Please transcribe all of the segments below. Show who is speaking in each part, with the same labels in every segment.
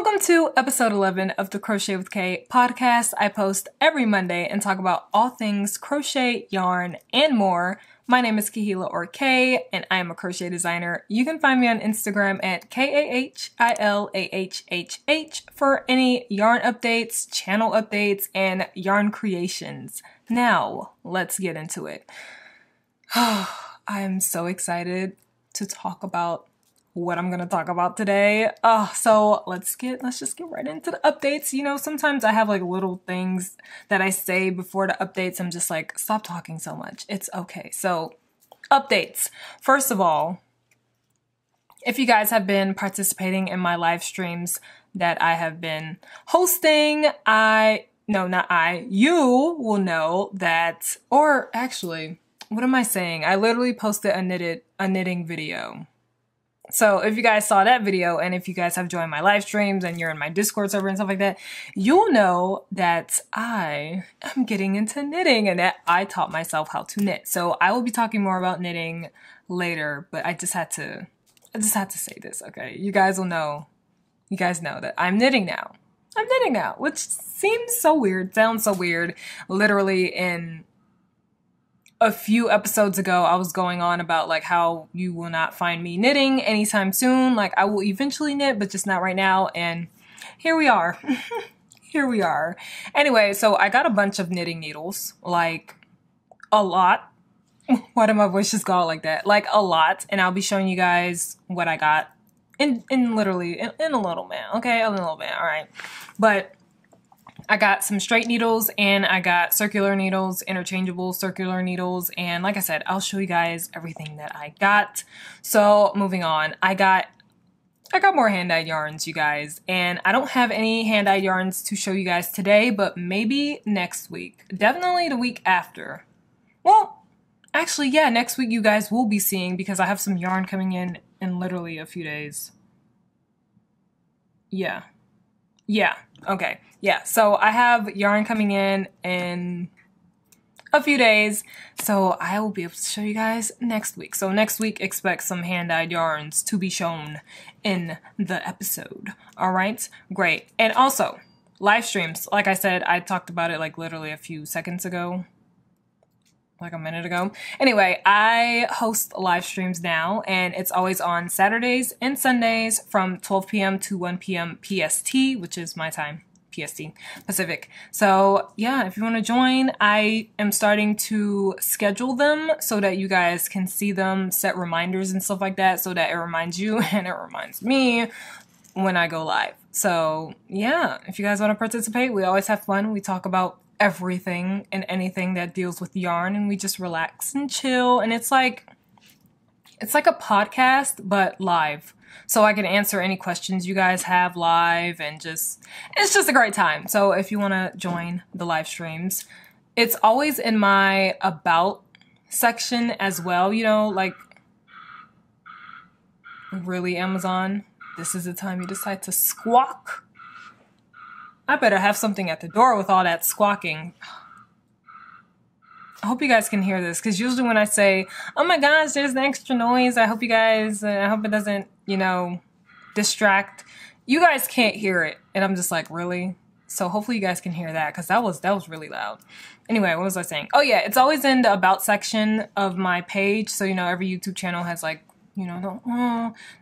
Speaker 1: Welcome to episode 11 of the Crochet with Kaye podcast. I post every Monday and talk about all things crochet, yarn, and more. My name is Kahila or Kaye, and I am a crochet designer. You can find me on Instagram at KAHILAHHH for any yarn updates, channel updates, and yarn creations. Now, let's get into it. I'm so excited to talk about what I'm gonna talk about today. So let's just get right into the updates. You know, sometimes I have like little things that I say before the updates. I'm just like, stop talking so much. It's okay. So updates. First of all, if you guys have been participating in my live streams that I have been hosting, you will know that, or actually, what am I saying? I literally posted a knitting video. So if you guys saw that video, and if you guys have joined my live streams and you're in my Discord server and stuff like that, you'll know that I am getting into knitting and that I taught myself how to knit. So I will be talking more about knitting later, but I just had to say this, okay? You guys know that I'm knitting now. Which seems so weird, sounds so weird. Literally in a few episodes ago, I was going on about like how you will not find me knitting anytime soon. Like I will eventually knit, but just not right now. And here we are. Here we are. Anyway, so I got a bunch of knitting needles, like a lot. Why did my voice just go out like that? Like a lot. And I'll be showing you guys what I got in a little bit. Okay, a little bit. All right. But I got some straight needles and I got circular needles, interchangeable circular needles. And like I said, I'll show you guys everything that I got. So moving on, I got more hand-dyed yarns, you guys. And I don't have any hand-dyed yarns to show you guys today, but maybe next week. Definitely the week after. Well, actually, yeah, next week you guys will be seeing because I have some yarn coming in literally a few days. Yeah. Okay. Yeah, so I have yarn coming in a few days, so I will be able to show you guys next week. So next week, expect some hand-dyed yarns to be shown in the episode. All right, great. And also, live streams. Like I said, I talked about it like literally a few seconds ago, like a minute ago. Anyway, I host live streams now, and it's always on Saturdays and Sundays from 12 p.m. to 1 p.m. PST, which is my time. PST, Pacific. So yeah, if you want to join, I am starting to schedule them so that you guys can see them, set reminders and stuff like that so that it reminds you and it reminds me when I go live. So yeah, if you guys want to participate, we always have fun. We talk about everything and anything that deals with yarn and we just relax and chill. And it's like a podcast, but live. So I can answer any questions you guys have live and it's just a great time. So if you want to join the live streams, it's always in my about section as well. You know, like really Amazon, this is the time you decide to squawk. I better have something at the door with all that squawking. I hope you guys can hear this because usually when I say, oh my gosh, there's an extra noise, I hope it doesn't, you know, distract. You guys can't hear it. And I'm just like, really? So hopefully you guys can hear that because that was really loud. Anyway, what was I saying? Oh yeah, it's always in the about section of my page. So, you know, every YouTube channel has like, you know,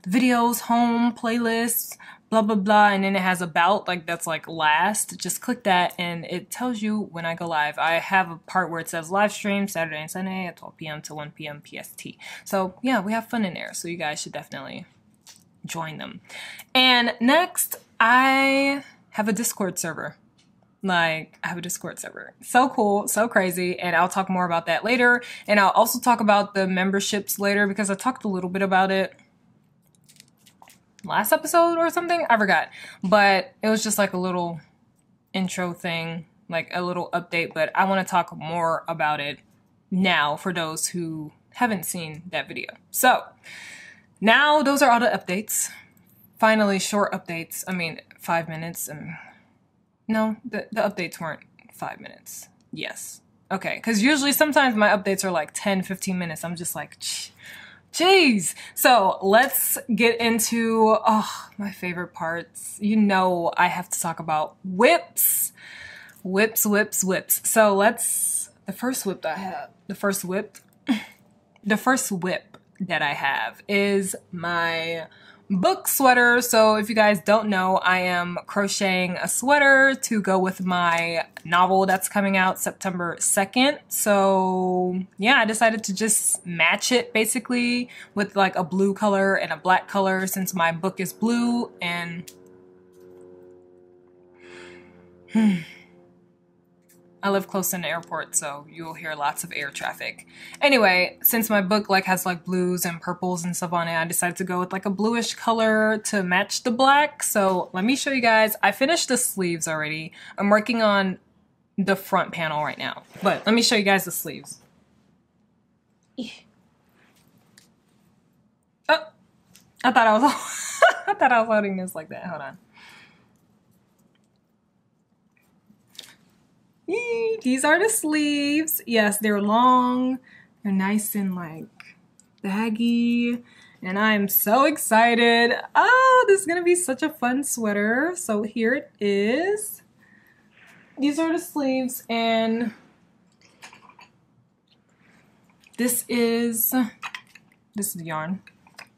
Speaker 1: the videos, home, playlists, blah, blah, blah. And then it has about, like that's like last. Just click that and it tells you when I go live. I have a part where it says live stream Saturday and Sunday at 12 p.m. to 1 p.m. PST. So yeah, we have fun in there. So you guys should definitely join them. And next, I have a Discord server. So cool, so crazy, and I'll talk more about that later. And I'll also talk about the memberships later because I talked a little bit about it last episode or something. I forgot. But it was just like a little intro thing, like a little update, but I want to talk more about it now for those who haven't seen that video. So now those are all the updates. Finally, short updates. I mean, 5 minutes. No, the updates weren't 5 minutes. Yes. Okay, because usually sometimes my updates are like 10, 15 minutes. I'm just like, Jeez. So let's get into my favorite parts. You know I have to talk about whips. Whips, whips, whips. So the first whip that I have is my book sweater. So if you guys don't know, I am crocheting a sweater to go with my novel that's coming out September 2nd. So yeah, I decided to just match it basically with like a blue color and a black color since my book is blue. And I live close to an airport, so you'll hear lots of air traffic. Anyway, since my book like has like blues and purples and stuff on it, I decided to go with like a bluish color to match the black. So let me show you guys. I finished the sleeves already. I'm working on the front panel right now, but let me show you guys the sleeves. Oh, I thought I was I thought I was holding this like that. Hold on. These are the sleeves. Yes, they're long. They're nice and like baggy. And I'm so excited. Oh, this is gonna be such a fun sweater. So here it is. These are the sleeves, and this is the yarn.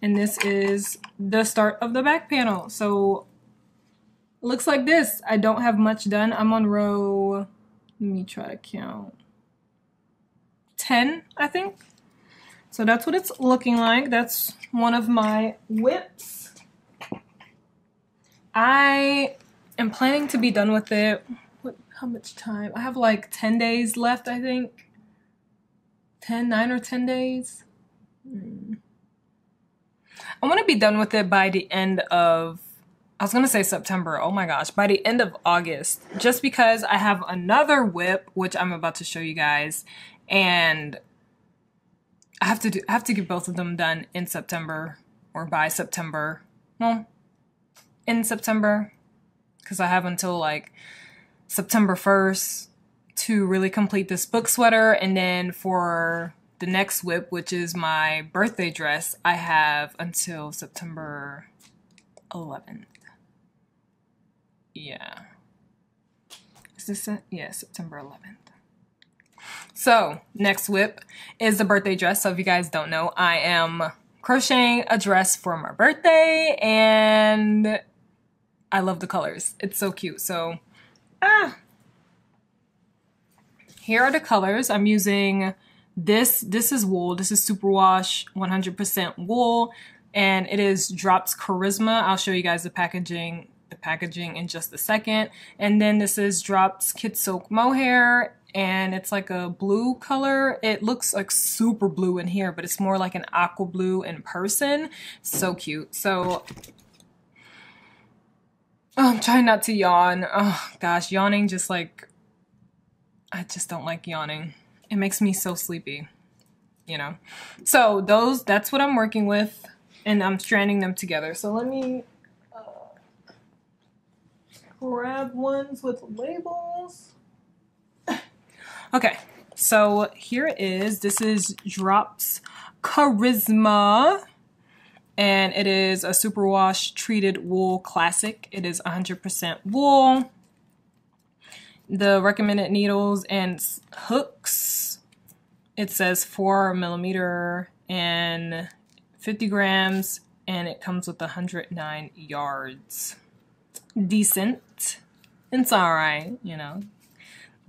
Speaker 1: And this is the start of the back panel. So it looks like this. I don't have much done. I'm on row, let me try to count, 10, I think. So that's what it's looking like. That's one of my whips. I am planning to be done with it. How much time? I have like 10 days left, I think. 9 or 10 days. I want to be done with it by the end of, I was going to say September. Oh my gosh. By the end of August. Just because I have another whip, which I'm about to show you guys. And I have to get both of them done in September, or by September. Well, in September. Because I have until like September 1st to really complete this book sweater. And then for the next whip, which is my birthday dress, I have until September 11th. Yeah. Is this it? Yeah, September 11th. So, next whip is the birthday dress. So if you guys don't know, I am crocheting a dress for my birthday, and I love the colors. It's so cute. So, here are the colors. I'm using this is wool. This is superwash 100% wool, and it is Drops Charisma. I'll show you guys the packaging in just a second. And then this is Drops Kid Silk Mohair, and it's like a blue color. It looks like super blue in here, but it's more like an aqua blue in person. So cute. So I'm trying not to yawn. Oh gosh, yawning just like, I just don't like yawning. It makes me so sleepy, you know. So that's what I'm working with, and I'm stranding them together. So let me grab ones with labels. Okay, so here it is. This is Drops Charisma, and it is a superwash treated wool classic. It is 100% wool. The recommended needles and hooks, it says 4mm and 50 grams, and it comes with 109 yards. Decent. It's alright, you know.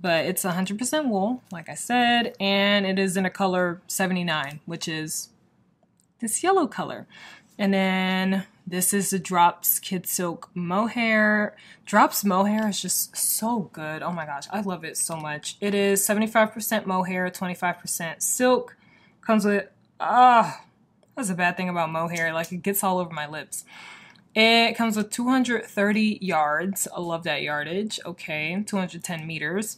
Speaker 1: But it's 100% wool, like I said, and it is in a color 79, which is this yellow color. And then this is the Drops Kid Silk Mohair. Drops Mohair is just so good. Oh my gosh, I love it so much. It is 75% mohair, 25% silk. Comes with, that's a bad thing about mohair. Like, it gets all over my lips. It comes with 230 yards. I love that yardage. Okay, 210 meters.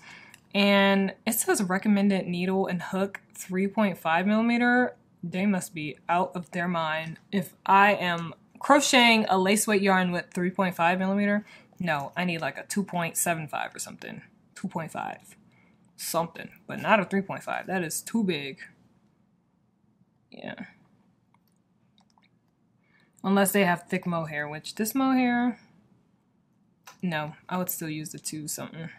Speaker 1: And it says recommended needle and hook 3.5mm. They must be out of their mind. If I am crocheting a lace weight yarn with 3.5mm, no, I need like a 2.75 or something. 2.5. Something. But not a 3.5. That is too big. Yeah. Unless they have thick mohair, which this mohair, no, I would still use the 2 something.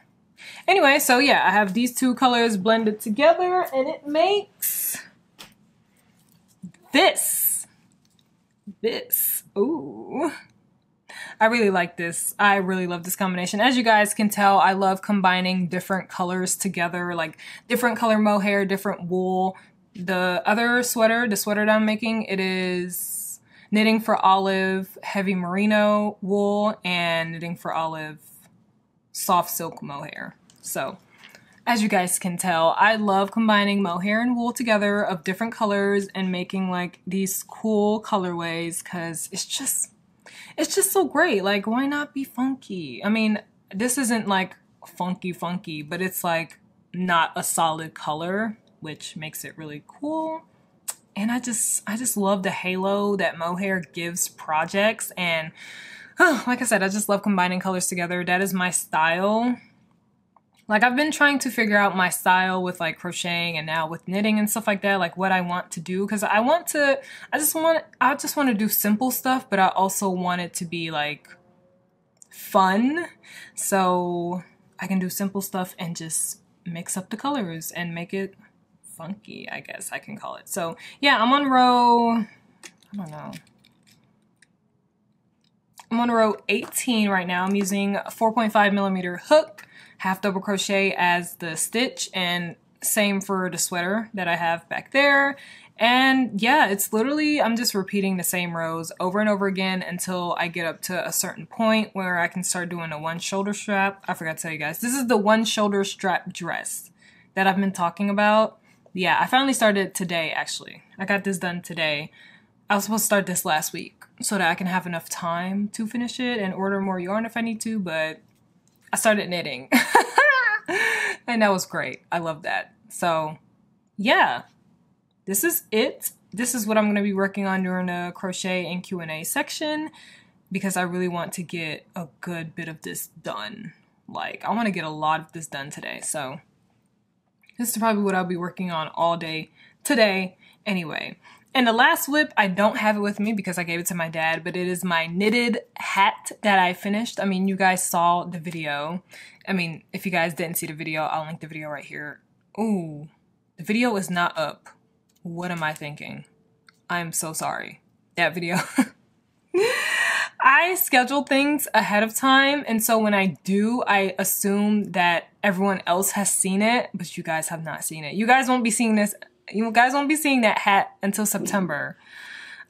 Speaker 1: Anyway, so yeah, I have these 2 colors blended together and it makes this. Ooh. I really like this. I really love this combination. As you guys can tell, I love combining different colors together, like different color mohair, different wool. The other sweater, the sweater that I'm making, it is Knitting for Olive heavy merino wool and Knitting for Olive soft silk mohair. So as you guys can tell, I love combining mohair and wool together of different colors and making like these cool colorways because it's just so great. Like, why not be funky? I mean, this isn't like funky, but it's like not a solid color, which makes it really cool. And I just love the halo that mohair gives projects. And like I said, I just love combining colors together. That is my style. Like, I've been trying to figure out my style with like crocheting and now with knitting and stuff like that, like what I want to do. Cause I just want to do simple stuff, but I also want it to be like fun. So I can do simple stuff and just mix up the colors and make it funky, I guess I can call it. So yeah, I'm on row, I don't know. I'm on row 18 right now. I'm using a 4.5mm hook, half double crochet as the stitch, and same for the sweater that I have back there. And yeah, it's literally, I'm just repeating the same rows over and over again until I get up to a certain point where I can start doing a 1 shoulder strap. I forgot to tell you guys, this is the 1 shoulder strap dress that I've been talking about. Yeah, I finally started today, actually. I got this done today. I was supposed to start this last week so that I can have enough time to finish it and order more yarn if I need to, but I started knitting. And that was great. I love that. So yeah, this is it. This is what I'm going to be working on during the crochet and Q&A section because I really want to get a good bit of this done. Like, I want to get a lot of this done today. So this is probably what I'll be working on all day today anyway. And the last whip, I don't have it with me because I gave it to my dad, but it is my knitted hat that I finished. I mean, you guys saw the video. I mean, if you guys didn't see the video, I'll link the video right here. Ooh, the video is not up. What am I thinking? I'm so sorry. That video. I schedule things ahead of time, and so when I do, I assume that everyone else has seen it, but you guys have not seen it. You guys won't be seeing this. You guys won't be seeing that hat until September.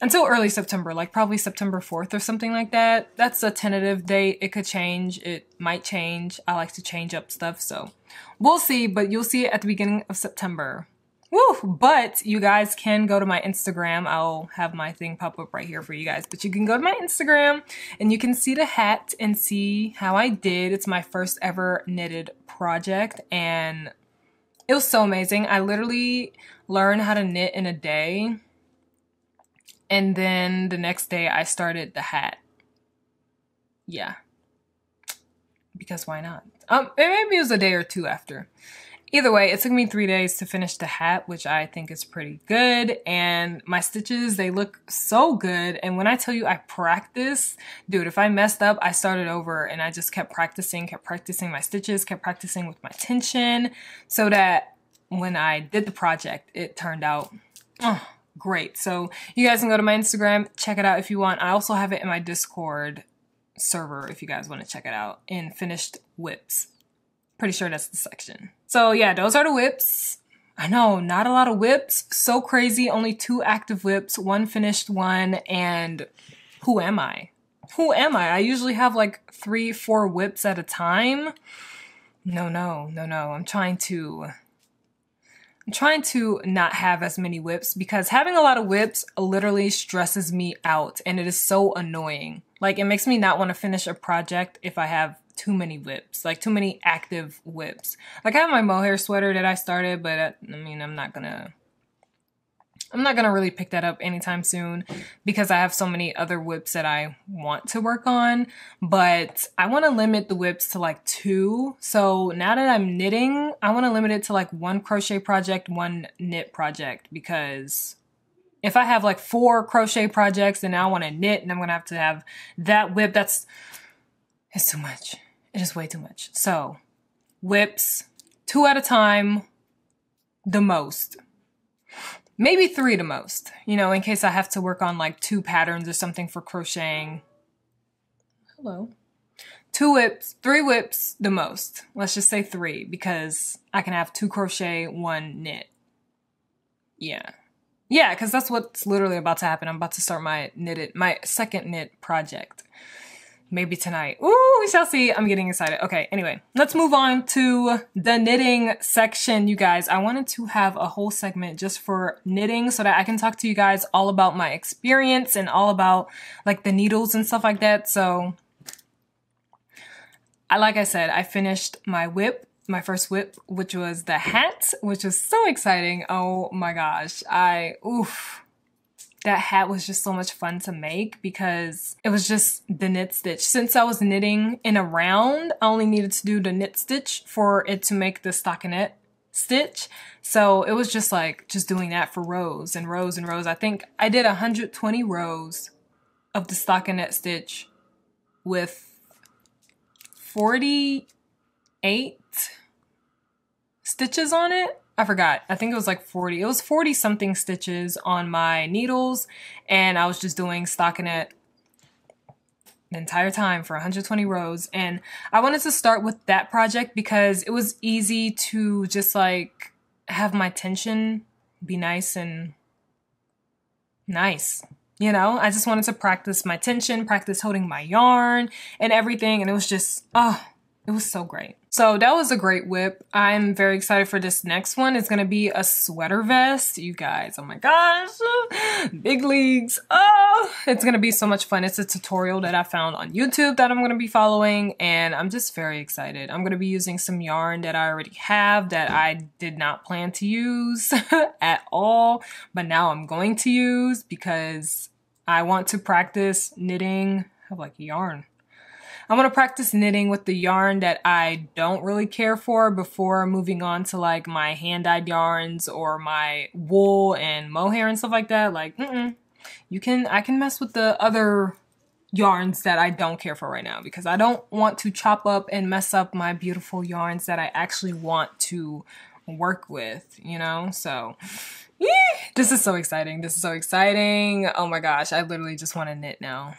Speaker 1: Until early September, like probably September 4th or something like that. That's a tentative date. It could change. It might change. I like to change up stuff, so we'll see, but you'll see it at the beginning of September. Woo! But you guys can go to my Instagram. I'll have my thing pop up right here for you guys. But you can go to my Instagram and you can see the hat and see how I did. It's my first ever knitted project and it was so amazing. I literally learned how to knit in a day. And then the next day I started the hat. Yeah. Because why not? Maybe it was a day or two after. Either way, it took me 3 days to finish the hat, which I think is pretty good. And my stitches, they look so good. And when I tell you I practice, dude, if I messed up, I started over and I just kept practicing my stitches, kept practicing with my tension so that when I did the project, it turned out great. So you guys can go to my Instagram, check it out if you want. I also have it in my Discord server if you guys want to check it out in finished whips. Pretty sure that's the section. So yeah, those are the whips. I know, not a lot of whips. So crazy, only 2 active whips, 1 finished one, and who am I? Who am I? I usually have like 3-4 whips at a time. No. I'm trying to not have as many whips because having a lot of whips literally stresses me out and it is so annoying. Like, it makes me not want to finish a project if I have too many whips, like too many active whips. Like, I have my mohair sweater that I started, but I mean, I'm not gonna really pick that up anytime soon because I have so many other whips that I want to work on, but I want to limit the whips to like 2. So now that I'm knitting, I want to limit it to like 1 crochet project, 1 knit project because if I have like 4 crochet projects and now I want to knit and I'm going to have that whip, it's too much. It is way too much. So whips, 2 at a time, the most. Maybe 3 the most, you know, in case I have to work on like 2 patterns or something for crocheting. Hello. 2 whips, 3 whips the most. Let's just say 3 because I can have 2 crochet, 1 knit. Yeah. Yeah, because that's what's literally about to happen. I'm about to start my second knit project. Maybe tonight. Ooh, we shall see. I'm getting excited. Okay, anyway, let's move on to the knitting section, you guys. I wanted to have a whole segment just for knitting so that I can talk to you guys all about my experience and all about like the needles and stuff like that. So, like I said, I finished my whip. My first whip, which was the hat, which was so exciting. Oh my gosh. That hat was just so much fun to make because it was just the knit stitch. Since I was knitting in a round, I only needed to do the knit stitch for it to make the stockinette stitch. So it was just like, just doing that for rows and rows and rows. I think I did 120 rows of the stockinette stitch with 48 stitches on it. I forgot. I think it was like 40. It was 40 something stitches on my needles, and I was just doing stockinette the entire time for 120 rows. And I wanted to start with that project because it was easy to just like have my tension be nice and nice. You know, I just wanted to practice my tension, practice holding my yarn and everything. And it was just, it was so great. So that was a great whip. I'm very excited for this next one. It's going to be a sweater vest. You guys, oh my gosh, big leagues. Oh, it's going to be so much fun. It's a tutorial that I found on YouTube that I'm going to be following, and I'm just very excited. I'm going to be using some yarn that I already have that I did not plan to use at all, but now I'm going to use because I want to practice knitting. I have like yarn. I want to practice knitting with the yarn that I don't really care for before moving on to like my hand-dyed yarns or my wool and mohair and stuff like that. Like, I can mess with the other yarns that I don't care for right now because I don't want to chop up and mess up my beautiful yarns that I actually want to work with, you know? So, this is so exciting. This is so exciting. Oh my gosh, I literally just want to knit now.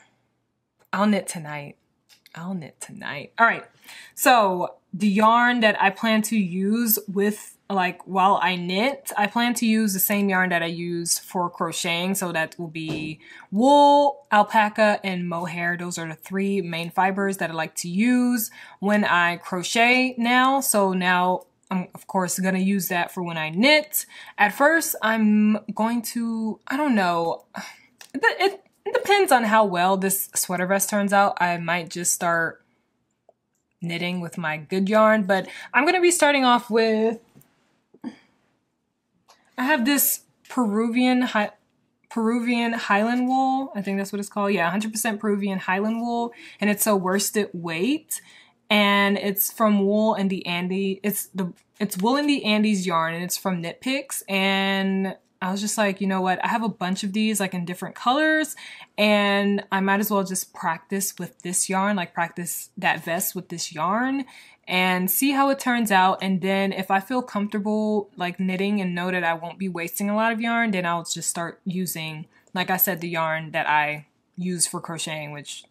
Speaker 1: I'll knit tonight. All right. So the yarn that I plan to use with like while I knit, I plan to use the same yarn that I use for crocheting. So that will be wool, alpaca, and mohair. Those are the 3 main fibers that I like to use when I crochet now. So now I'm of course going to use that for when I knit. At first I'm going to, I don't know, it depends on how well this sweater vest turns out. I might just start knitting with my good yarn, but I'm going to be starting off with, I have this Peruvian Highland wool. I think that's what it's called. Yeah, 100% Peruvian Highland wool, and it's a worsted weight, and it's from Wool in the Andes. It's Wool in the Andes yarn, and it's from Knit Picks, and I was just like, you know what? I have a bunch of these like in different colors, and I might as well just practice with this yarn, like practice that vest with this yarn and see how it turns out. And then if I feel comfortable like knitting and know that I won't be wasting a lot of yarn, then I'll just start using, like I said, the yarn that I use for crocheting, which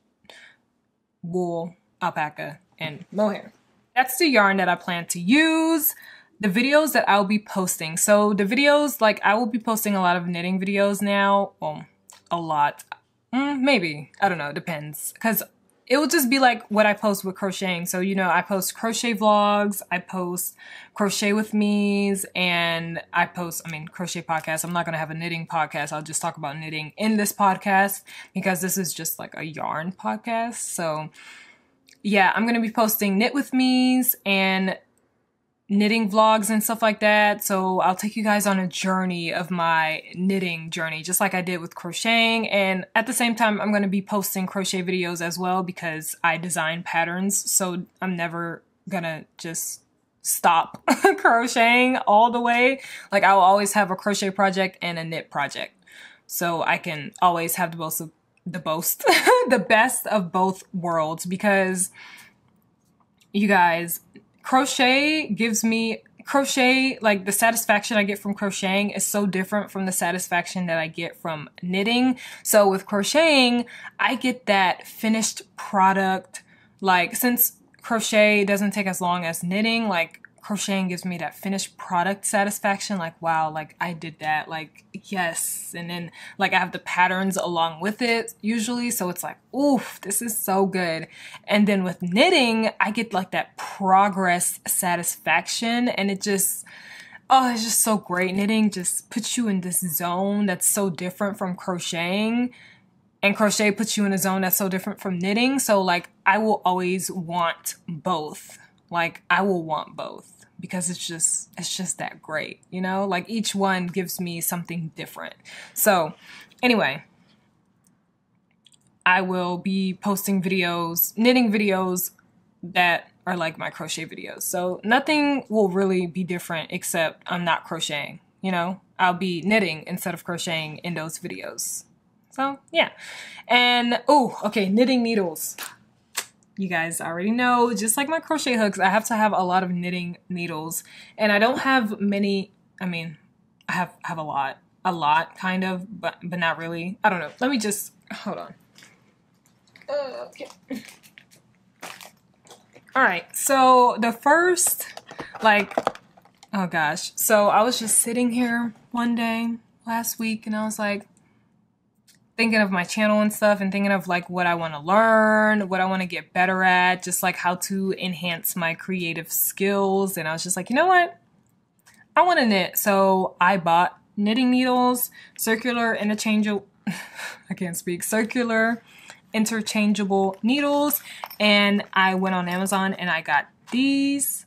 Speaker 1: wool, alpaca, and mohair. That's the yarn that I plan to use. The videos that I'll be posting. So the videos, like I will be posting a lot of knitting videos now. Well, a lot. Maybe. I don't know. It depends. Because it will just be like what I post with crocheting. So, you know, I post crochet vlogs. I post crochet with me's. And I post, crochet podcasts. I'm not going to have a knitting podcast. I'll just talk about knitting in this podcast because this is just like a yarn podcast. So, yeah, I'm going to be posting knit with me's and knitting vlogs and stuff like that. So I'll take you guys on a journey of my knitting journey, just like I did with crocheting. And at the same time, I'm going to be posting crochet videos as well because I design patterns. So I'm never going to just stop crocheting all the way. Like I will always have a crochet project and a knit project. so I can always have the best of both worlds, because you guys, crochet, like the satisfaction I get from crocheting is so different from the satisfaction that I get from knitting. So with crocheting, I get that finished product. Like, since crochet doesn't take as long as knitting, like crocheting gives me that finished product satisfaction. Like, wow, like I did that, like, yes. And then like I have the patterns along with it usually, so it's like, oof, this is so good. And then with knitting, I get like that progress satisfaction, and it just, oh, it's just so great. Knitting just puts you in this zone that's so different from crocheting, and crochet puts you in a zone that's so different from knitting. So like I will always want both. Like I will want both, because it's just that great, you know? Like each one gives me something different. So anyway, I will be posting videos, knitting videos that are like my crochet videos. So nothing will really be different except I'm not crocheting, you know? I'll be knitting instead of crocheting in those videos. So yeah. And oh, okay, knitting needles. You guys already know, just like my crochet hooks, I have to have a lot of knitting needles, and I don't have many. I mean, I have a lot kind of, but not really. I don't know. Let me just, hold on. Okay. All right. So the first, like, oh gosh. So I was just sitting here one day last week, and I was like, thinking of my channel and stuff, and thinking of like what I want to learn, what I want to get better at, just like how to enhance my creative skills. And I was just like, you know what? I want to knit. So I bought knitting needles, circular interchangeable, I can't speak, circular interchangeable needles. And I went on Amazon and I got these.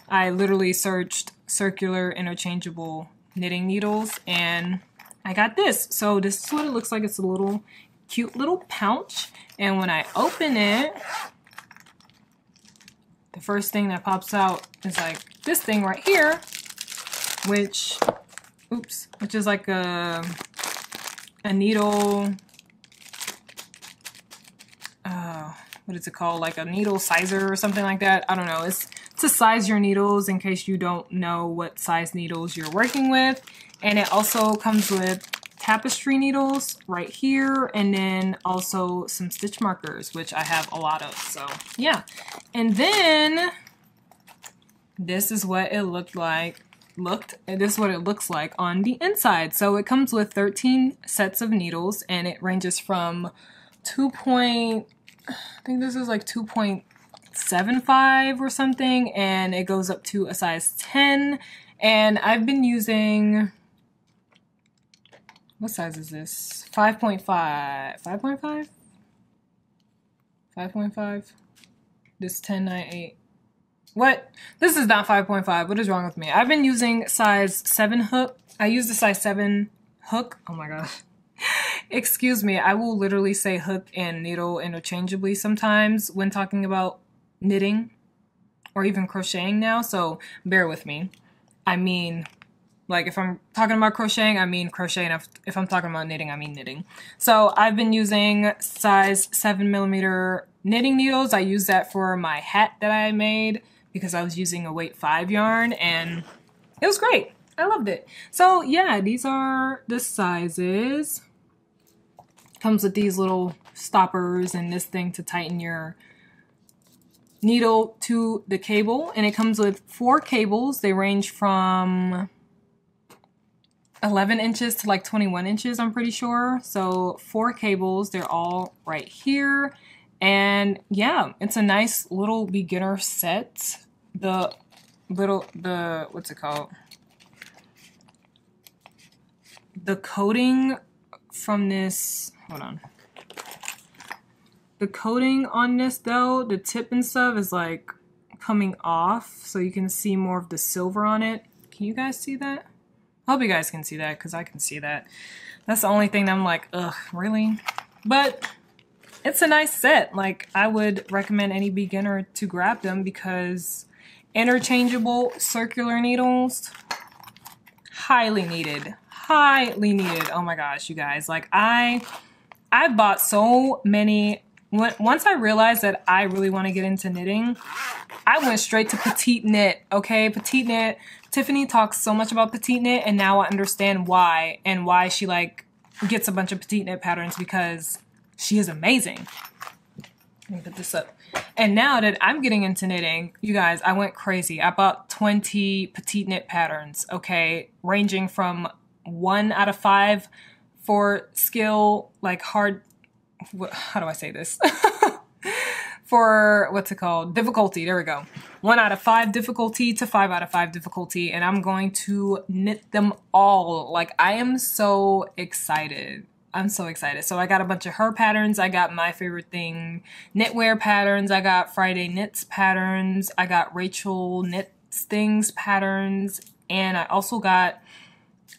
Speaker 1: I literally searched circular interchangeable knitting needles and I got this. So this is what it looks like. It's a little cute little pouch. And when I open it, the first thing that pops out is like this thing right here, which is like a needle, what is it called? Like a needle sizer or something like that. I don't know. It's to size your needles in case you don't know what size needles you're working with. And it also comes with tapestry needles right here, and then also some stitch markers, which I have a lot of, so yeah. And then this is what it looks like on the inside. So it comes with 13 sets of needles, and it ranges from I think this is like 2.75 or something, and it goes up to a size 10. And I've been using, what size is this? 5.5. 5.5? 5.5? This 10.98. What? This is not 5.5. What is wrong with me? I've been using size 7 hook. I use the size 7 hook. Oh my gosh. Excuse me. I will literally say hook and needle interchangeably sometimes when talking about knitting or even crocheting now. So bear with me. I mean, like if I'm talking about crocheting, I mean crochet, and if I'm talking about knitting, I mean knitting. So I've been using size 7mm knitting needles. I used that for my hat that I made because I was using a weight 5 yarn, and it was great. I loved it. So yeah, these are the sizes. Comes with these little stoppers and this thing to tighten your needle to the cable, and it comes with 4 cables. They range from 11 inches to like 21 inches, I'm pretty sure. So 4 cables, they're all right here. And yeah, it's a nice little beginner set. What's it called? The coating from this, hold on. The coating on this though, the tip and stuff is like coming off, so you can see more of the silver on it. Can you guys see that? I hope you guys can see that, because I can see that. That's the only thing that I'm like, ugh, really? But it's a nice set. Like, I would recommend any beginner to grab them, because interchangeable circular needles, highly needed. highly needed. Oh my gosh, you guys. Like I bought so many. Once I realized that I really want to get into knitting, I went straight to petite knit, okay? Petite knit. Tiffany talks so much about petite knit, and now I understand why, and why she like gets a bunch of petite knit patterns, because she is amazing. Let me put this up. And now that I'm getting into knitting, you guys, I went crazy. I bought 20 petite knit patterns, okay? Ranging from 1 out of 5 for skill, like hard, how do I say this? For, what's it called? Difficulty, there we go. 1 out of 5 difficulty to 5 out of 5 difficulty. And I'm going to knit them all. Like, I am so excited. I'm so excited. So I got a bunch of her patterns. I got my favorite thing, knitwear patterns. I got Friday knits patterns. I got Rachel knits things patterns. And I also got,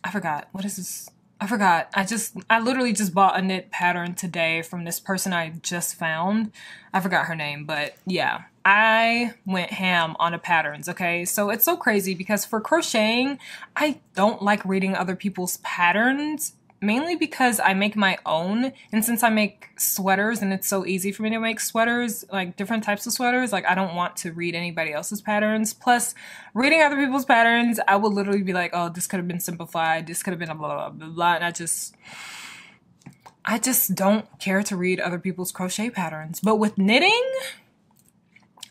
Speaker 1: I forgot, what is this? I forgot. I literally just bought a knit pattern today from this person I just found. I forgot her name, but yeah. I went ham on the patterns, okay? So it's so crazy because for crocheting, I don't like reading other people's patterns, mainly because I make my own. And since I make sweaters and it's so easy for me to make sweaters, like different types of sweaters, like I don't want to read anybody else's patterns. Plus, reading other people's patterns, I would literally be like, oh, this could have been simplified. This could have been a blah, blah, blah, blah. And I just don't care to read other people's crochet patterns. But with knitting,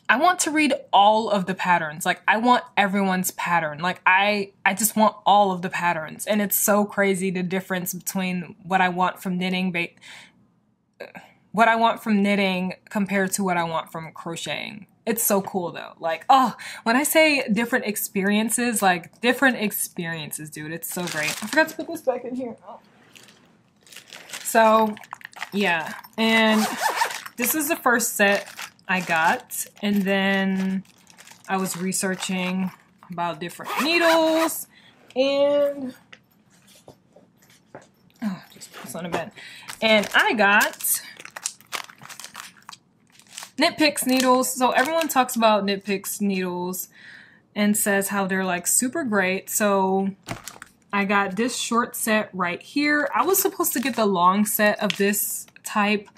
Speaker 1: I want to read all of the patterns. Like, I want everyone's pattern. Like, I just want all of the patterns. And it's so crazy the difference between what I want from knitting, compared to what I want from crocheting. It's so cool though. Like, oh, when I say different experiences, like different experiences, dude, it's so great. I forgot to put this back in here. Oh. So, yeah. And this is the first set I got, and then I was researching about different needles, and just put this on the bed. And I got Knit Picks needles. So everyone talks about Knit Picks needles and says how they're like super great. So I got this short set right here. I was supposed to get the long set of this type,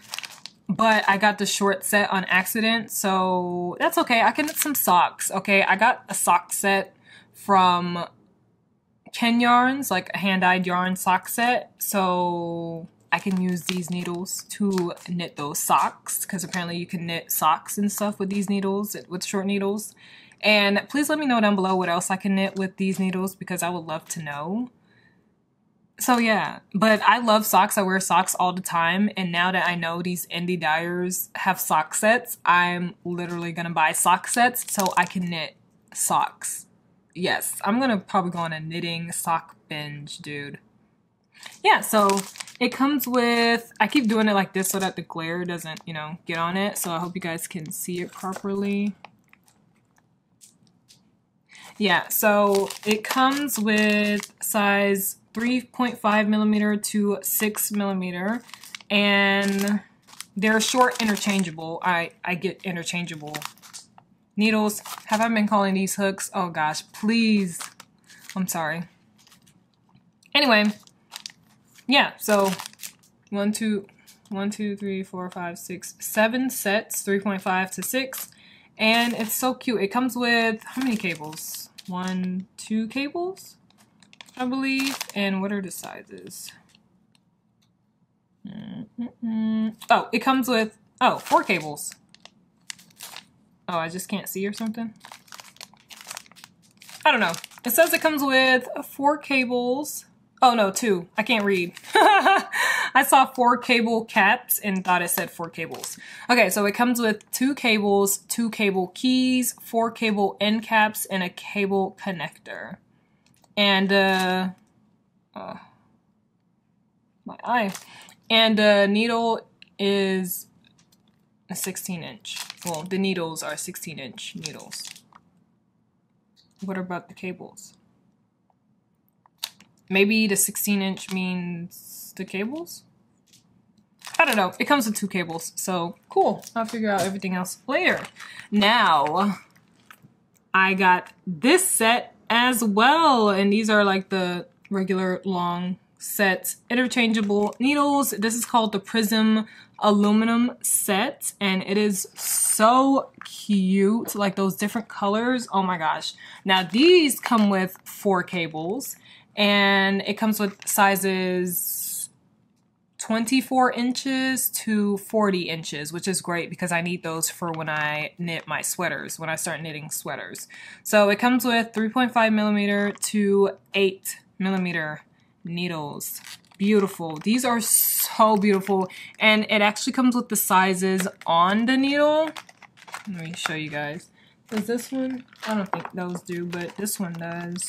Speaker 1: but I got the short set on accident, so that's okay. I can knit some socks, okay? I got a sock set from Ken Yarns, like a hand-dyed yarn sock set, so I can use these needles to knit those socks, because apparently you can knit socks and stuff with these needles, with short needles. And please let me know down below what else I can knit with these needles, because I would love to know. So yeah, but I love socks. I wear socks all the time, and now that I know these indie dyers have sock sets, I'm literally gonna buy sock sets so I can knit socks. Yes, I'm gonna probably go on a knitting sock binge, dude. Yeah, so it comes with, I keep doing it like this so that the glare doesn't, you know, get on it, so I hope you guys can see it properly. Yeah, so it comes with size 3.5 millimeter to 6 millimeter, and they're short interchangeable. I get interchangeable needles. Have I been calling these hooks? Oh gosh, please. I'm sorry. Anyway, yeah, so 1, 2, 3, 4, 5, 6, 7 sets, 3.5 to 6, and it's so cute. It comes with how many cables? 1, 2 cables, I believe. And what are the sizes? Oh, it comes with, 4 cables. Oh, I just can't see or something. I don't know. It says it comes with 4 cables. Oh no, 2. I can't read. I saw 4 cable caps and thought it said 4 cables. Okay, so it comes with 2 cables, 2 cable keys, 4 cable end caps, and a cable connector. And my eye. And the needle is a 16-inch. Well, the needles are 16-inch needles. What about the cables? Maybe the 16-inch means the cables? I don't know. It comes with 2 cables, so cool. I'll figure out everything else later. Now, I got this set as well, and these are like the regular long set, interchangeable needles. This is called the Prism aluminum set, and it is so cute, like those different colors. Oh my gosh. Now these come with 4 cables, and it comes with sizes 24 inches to 40 inches, which is great because I need those for when I knit my sweaters, when I start knitting sweaters. So it comes with 3.5 millimeter to 8 millimeter needles. Beautiful. These are so beautiful, and it actually comes with the sizes on the needle. Let me show you guys. Does this one? I don't think those do, but this one does.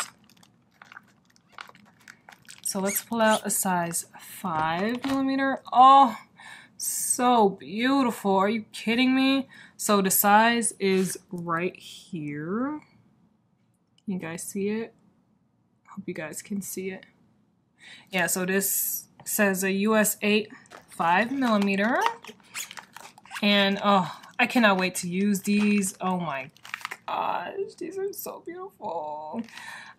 Speaker 1: So let's pull out a size 5 millimeter. Oh, so beautiful. Are you kidding me? So the size is right here. You guys see it? Hope you guys can see it. Yeah, so this says a US 8 5 millimeter. And oh, I cannot wait to use these. Oh my gosh, these are so beautiful.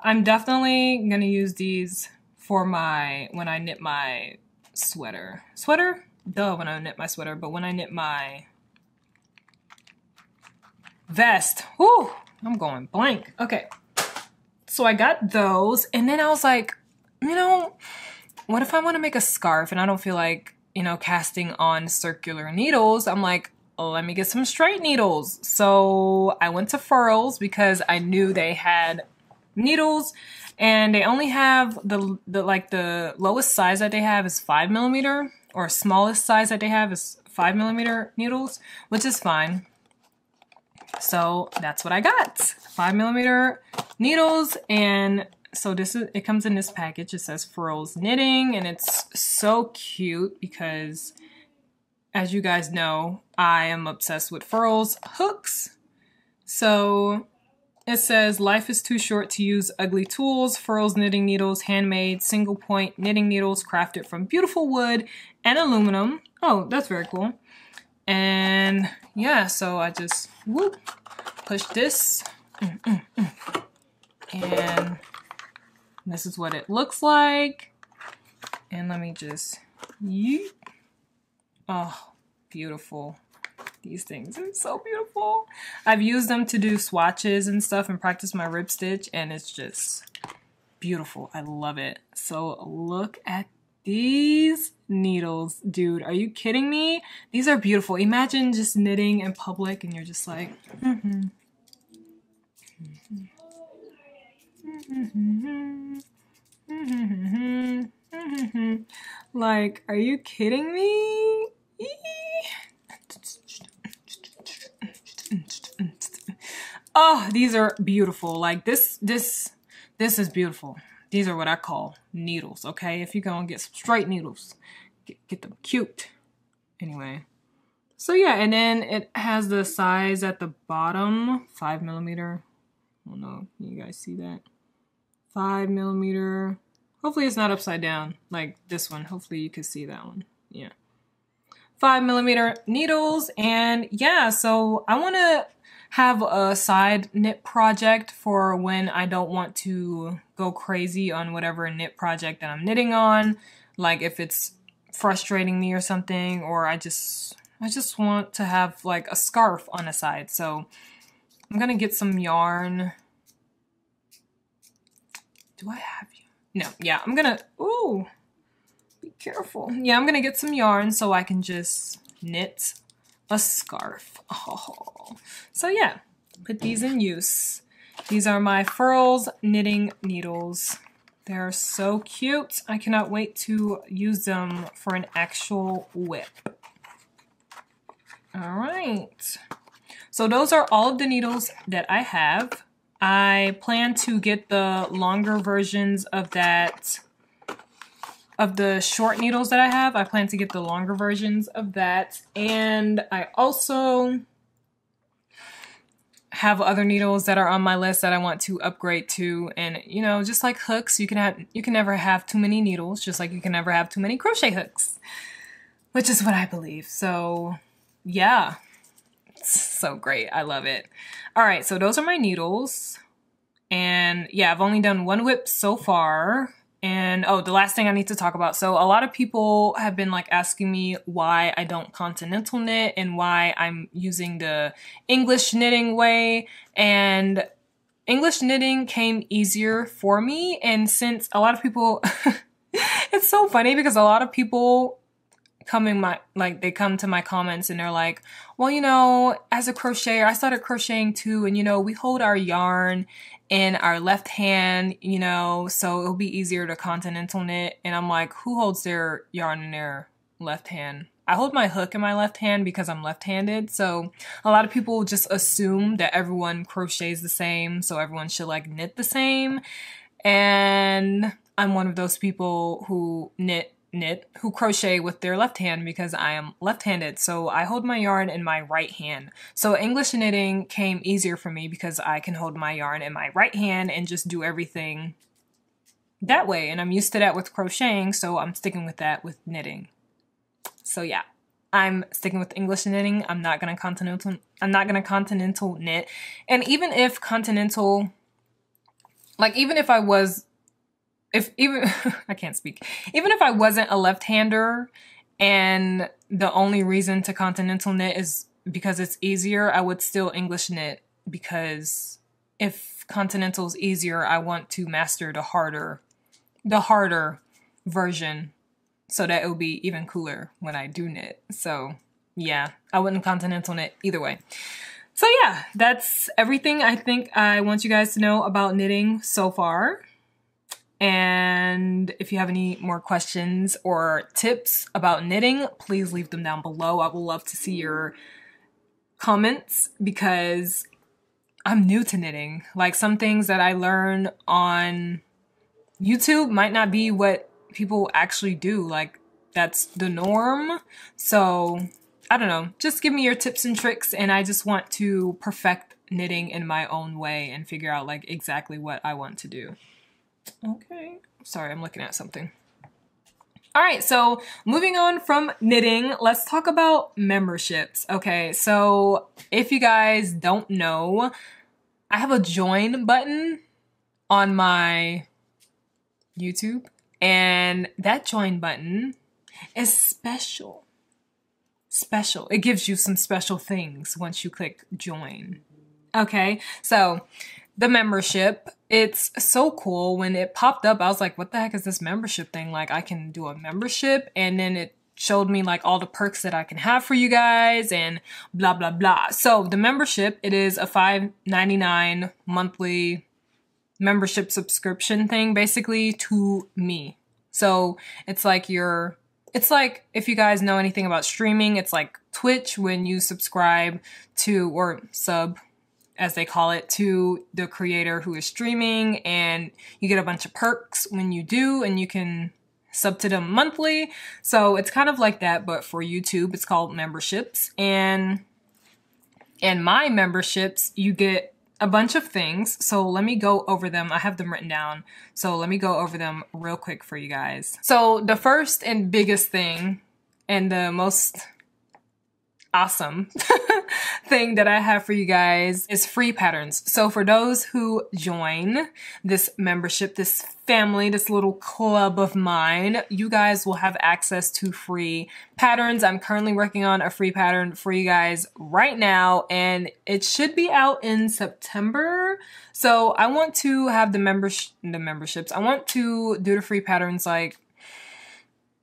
Speaker 1: I'm definitely gonna use these for when I knit my sweater. Sweater? Duh, when I knit my sweater, but when I knit my vest. Whew, I'm going blank. Okay, so I got those, and then I was like, you know, what if I want to make a scarf and I don't feel like, you know, casting on circular needles? I'm like, oh, let me get some straight needles. So I went to Furls because I knew they had needles, and they only have the lowest size that they have is 5 millimeter, or smallest size that they have is 5 millimeter needles, which is fine. So that's what I got, 5 millimeter needles. And so it comes in this package. It says Furls Knitting, and it's so cute because, as you guys know, I am obsessed with Furls hooks. So it says, life is too short to use ugly tools. Furls knitting needles, handmade single point knitting needles crafted from beautiful wood and aluminum. Oh, that's very cool. And yeah, so I just whoop, push this. And this is what it looks like. And let me just yeet. Oh, beautiful. These things are so beautiful. I've used them to do swatches and stuff and practice my rib stitch, and it's just beautiful. I love it. So look at these needles, dude. Are you kidding me? These are beautiful. Imagine just knitting in public and you're just like, like, are you kidding me? Oh, these are beautiful. Like this is beautiful. These are what I call needles, okay? If you're gonna get some straight needles, get them cute. Anyway, so yeah, and then it has the size at the bottom, 5 millimeter. I don't know, can you guys see that? 5 millimeter. Hopefully it's not upside down like this one. Hopefully you can see that one. Yeah. 5 millimeter needles. And yeah, so I want to have a side knit project for when I don't want to go crazy on whatever knit project that I'm knitting on. Like if it's frustrating me or something, or I just want to have like a scarf on the side. So I'm gonna get some yarn. Do I have you? No, yeah, I'm gonna, ooh, be careful. Yeah, I'm gonna get some yarn so I can just knit a scarf. Oh, so yeah, put these in use. These are my Furls knitting needles. They're so cute. I cannot wait to use them for an actual whip. All right. So those are all of the needles that I have. I plan to get the longer versions of that, of the short needles that I have. I plan to get the longer versions of that. And I also have other needles that are on my list that I want to upgrade to. And you know, just like hooks, you can never have too many needles, just like you can never have too many crochet hooks, which is what I believe. So yeah, it's so great. I love it. All right, so those are my needles. And yeah, I've only done one whip so far. And oh, the last thing I need to talk about. So a lot of people have been like asking me why I don't continental knit and why I'm using the English knitting way. And English knitting came easier for me. And since a lot of people, it's so funny because a lot of people they come to my comments and they're like, well, you know, as a crocheter, I started crocheting too. And, you know, we hold our yarn in our left hand, you know, so it'll be easier to continental knit. And I'm like, who holds their yarn in their left hand? I hold my hook in my left hand because I'm left-handed. So a lot of people just assume that everyone crochets the same. So everyone should like knit the same. And I'm one of those people who who crochet with their left hand because I am left-handed. So I hold my yarn in my right hand. So English knitting came easier for me because I can hold my yarn in my right hand and just do everything that way. And I'm used to that with crocheting, so I'm sticking with that with knitting. So yeah, I'm sticking with English knitting. I'm not gonna continental knit. And even if continental, like even if I wasn't a left-hander and the only reason to continental knit is because it's easier, I would still English knit, because if continental is easier, I want to master the harder version so that it'll be even cooler when I do knit. So yeah, I wouldn't continental knit either way. So yeah, that's everything I think I want you guys to know about knitting so far. And if you have any more questions or tips about knitting, please leave them down below. I would love to see your comments because I'm new to knitting. Like, some things that I learn on YouTube might not be what people actually do. Like, that's the norm. So I don't know, just give me your tips and tricks, and I just want to perfect knitting in my own way and figure out like exactly what I want to do. Okay, sorry, I'm looking at something. All right, so moving on from knitting, let's talk about memberships. Okay, so if you guys don't know, I have a join button on my YouTube, and that join button is special. Special. It gives you some special things once you click join. Okay, so the membership, it's so cool. When it popped up, I was like, what the heck is this membership thing? Like, I can do a membership, and then it showed me like all the perks that I can have for you guys and blah, blah, blah. So the membership, it is a $5.99 monthly membership subscription thing, basically, to me. So it's like if you guys know anything about streaming, it's like Twitch when you subscribe to, or sub, as they call it, to the creator who is streaming, and you get a bunch of perks when you do, and you can sub to them monthly. So it's kind of like that, but for YouTube, it's called memberships. And in my memberships, you get a bunch of things. So let me go over them. I have them written down. So let me go over them real quick for you guys. So the first and biggest thing, and the most awesome thing that I have for you guys, is free patterns. So for those who join this membership, this family, this little club of mine, you guys will have access to free patterns. I'm currently working on a free pattern for you guys right now, and it should be out in September. So I want to have the memberships. I want to do the free patterns like,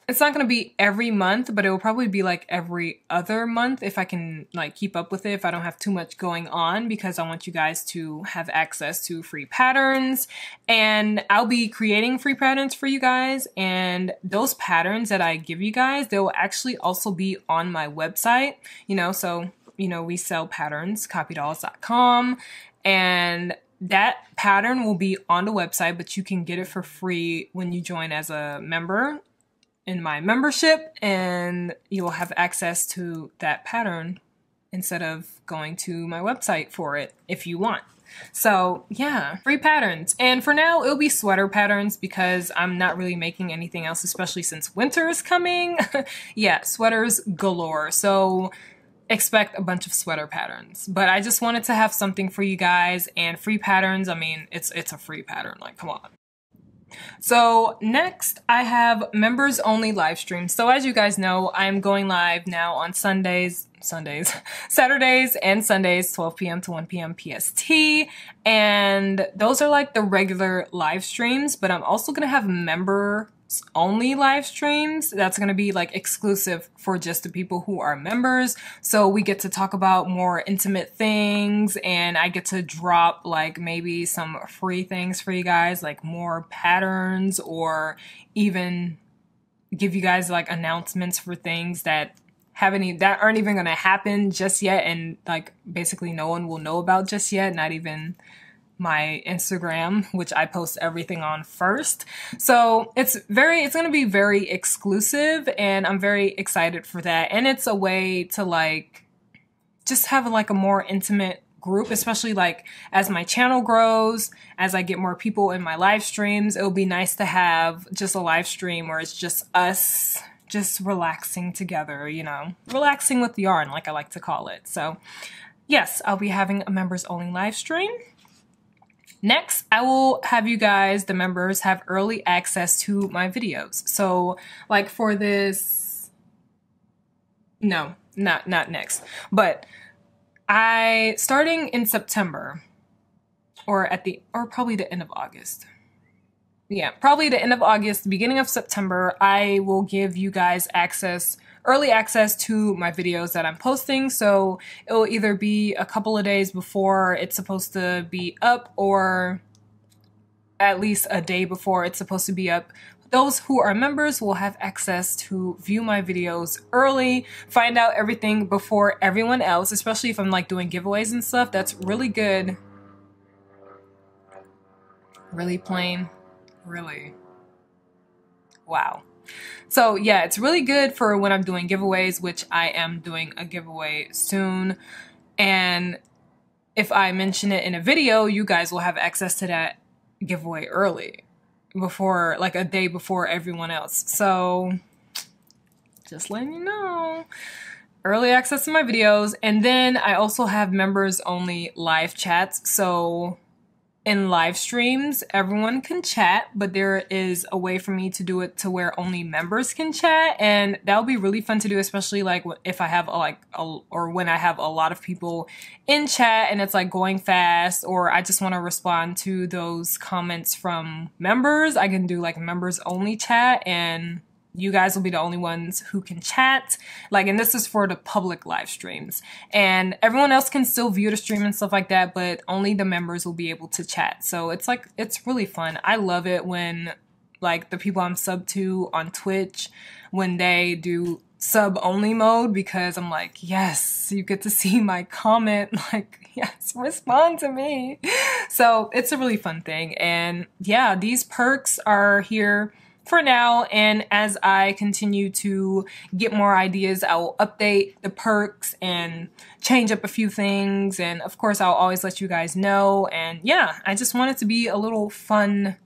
Speaker 1: it's not going to be every month, but it will probably be like every other month if I can like keep up with it, if I don't have too much going on, because I want you guys to have access to free patterns. And I'll be creating free patterns for you guys. And those patterns that I give you guys, they will actually also be on my website, you know, so, you know, we sell patterns, copydolls.com, and that pattern will be on the website, but you can get it for free when you join as a member in my membership, and you'll have access to that pattern instead of going to my website for it if you want. So yeah, free patterns. And for now, it'll be sweater patterns because I'm not really making anything else, especially since winter is coming. Yeah, sweaters galore. So expect a bunch of sweater patterns. But I just wanted to have something for you guys, and free patterns, I mean, it's a free pattern, like, come on. So next I have members only live streams. So as you guys know, I'm going live now on Saturdays and Sundays, 12 p.m. to 1 p.m. PST. And those are like the regular live streams, but I'm also gonna have members only live streams. That's gonna be like exclusive for just the people who are members. So we get to talk about more intimate things, and I get to drop like maybe some free things for you guys, like more patterns, or even give you guys like announcements for things that aren't even gonna happen just yet, and like basically no one will know about just yet, not even my Instagram, which I post everything on first. So it's going to be very exclusive, and I'm very excited for that. And it's a way to like just have like a more intimate group, especially like as my channel grows, as I get more people in my live streams. It'll be nice to have just a live stream where it's just us just relaxing together, you know, relaxing with yarn, like I like to call it. So yes, I'll be having a members only live stream. Next, I will have you guys, the members, have early access to my videos. So like for this, no, not next, but starting in September or probably the end of August. Yeah, probably the end of August, beginning of September, I will give you guys early access to my videos that I'm posting. So it will either be a couple of days before it's supposed to be up, or at least a day before it's supposed to be up. Those who are members will have access to view my videos early, find out everything before everyone else, especially if I'm like doing giveaways and stuff. That's really good. Really plain. Really. Wow. So yeah, it's really good for when I'm doing giveaways, which I am doing a giveaway soon. And if I mention it in a video, you guys will have access to that giveaway early, before like a day before everyone else. So just letting you know, early access to my videos. And then I also have members only live chats. So in live streams, everyone can chat, but there is a way for me to do it to where only members can chat, and that'll be really fun to do, especially like if I have or when I have a lot of people in chat and it's like going fast, or I just want to respond to those comments from members. I can do like members only chat, and you guys will be the only ones who can chat. Like, and this is for the public live streams. And everyone else can still view the stream and stuff like that, but only the members will be able to chat. So it's like, it's really fun. I love it when like the people I'm sub to on Twitch, when they do sub only mode, because I'm like, yes, you get to see my comment, like, yes, respond to me. So it's a really fun thing. And yeah, these perks are here for now, and as I continue to get more ideas, I will update the perks and change up a few things, and of course I'll always let you guys know. And yeah, I just want it to be a little fun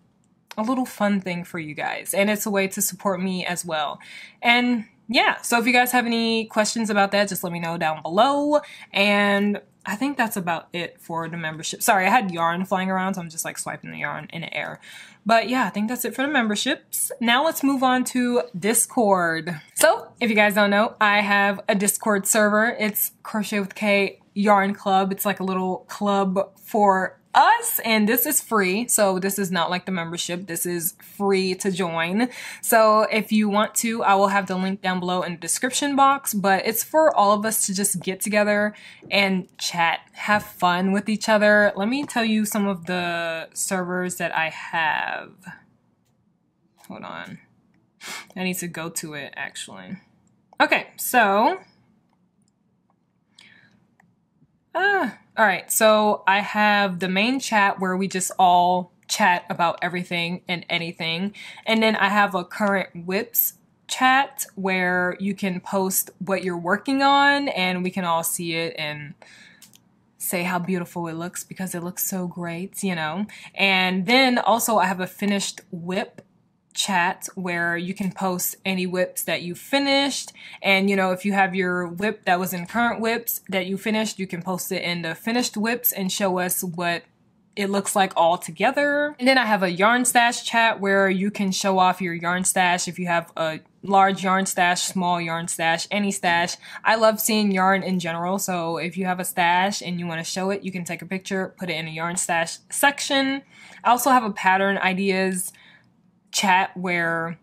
Speaker 1: thing for you guys, and it's a way to support me as well. And yeah, so if you guys have any questions about that, just let me know down below. And I think that's about it for the membership. Sorry, I had yarn flying around, so I'm just like swiping the yarn in the air. But yeah, I think that's it for the memberships. Now let's move on to Discord. So if you guys don't know, I have a Discord server. It's Crochet with Kaye Yarn Club. It's like a little club for us, and this is free. So this is not like the membership. This is free to join. So if you want to, I will have the link down below in the description box, but it's for all of us to just get together and chat, have fun with each other. Let me tell you some of the servers that I have. Hold on. I need to go to it actually. Okay, so all right, so I have the main chat where we just all chat about everything and anything. And then I have a current whips chat where you can post what you're working on and we can all see it and say how beautiful it looks, because it looks so great, you know. And then also I have a finished whip chat where you can post any whips that you finished, and you know, if you have your whip that was in current whips that you finished, you can post it in the finished whips and show us what it looks like all together. And then I have a yarn stash chat where you can show off your yarn stash if you have a large yarn stash, small yarn stash, any stash. I love seeing yarn in general, so if you have a stash and you want to show it, you can take a picture, put it in a yarn stash section. I also have a pattern ideas chat where